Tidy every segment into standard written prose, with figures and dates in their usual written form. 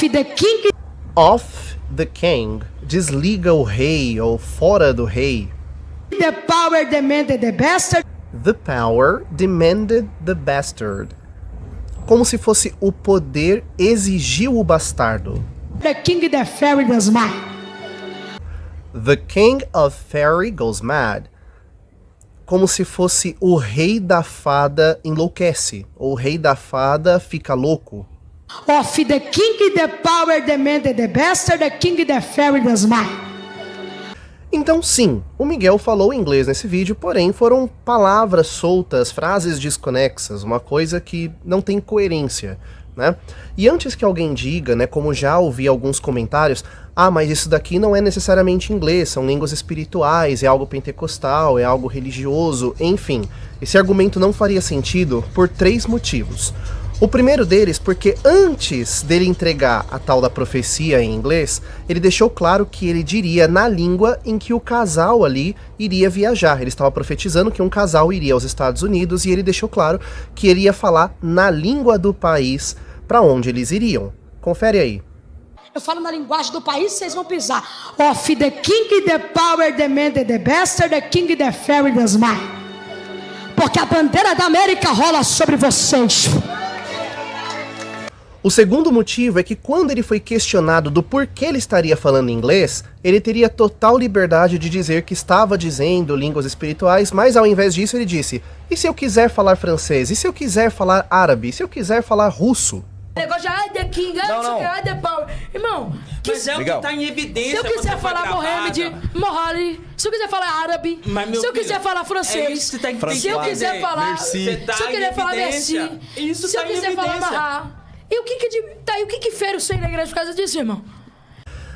the king. Off the king. Desliga o rei ou fora do rei. The power demanded the bastard. The power demanded the bastard. Como se fosse o poder exigiu o bastardo. The king the fairy does mad. The king of fairy goes mad. Como se fosse o rei da fada enlouquece. Ou o rei da fada fica louco. Of the king the power demanded the bastard. The king the fairy does mad. Então sim, o Miguel falou inglês nesse vídeo, porém foram palavras soltas, frases desconexas, uma coisa que não tem coerência, né? E antes que alguém diga, né, como já ouvi alguns comentários, ah, mas isso daqui não é necessariamente inglês, são línguas espirituais, é algo pentecostal, é algo religioso, enfim. Esse argumento não faria sentido por 3 motivos. O primeiro deles, porque antes dele entregar a tal da profecia em inglês, ele deixou claro que ele diria na língua em que o casal ali iria viajar. Ele estava profetizando que um casal iria aos Estados Unidos e ele deixou claro que ele ia falar na língua do país para onde eles iriam. Confere aí. Eu falo na linguagem do país, vocês vão pisar. Of the king the power demanded the bastard. The king the fairy does mad. Porque a bandeira da América rola sobre vocês. O segundo motivo é que quando ele foi questionado do porquê ele estaria falando inglês, ele teria total liberdade de dizer que estava dizendo línguas espirituais, mas ao invés disso ele disse, e se eu quiser falar francês? E se eu quiser falar árabe? E se eu quiser falar russo? O negócio de ai, the king, ai, the power. Irmão, Mas é o que tá em evidência. se eu quiser falar Mohamed, Mohali, se eu quiser falar árabe, se eu quiser falar francês, se eu quiser falar, se eu quiser falar merci, se eu quiser falar Mahá. E o que fere o seio da igreja por causa disso, irmão?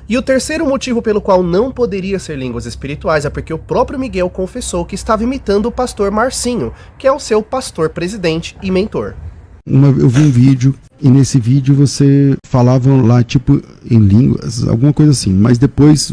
E o terceiro motivo pelo qual não poderia ser línguas espirituais é porque o próprio Miguel confessou que estava imitando o pastor Marcinho, que é o seu pastor presidente e mentor. Eu vi um vídeo, e nesse vídeo você falava lá, tipo, em línguas, alguma coisa assim, mas depois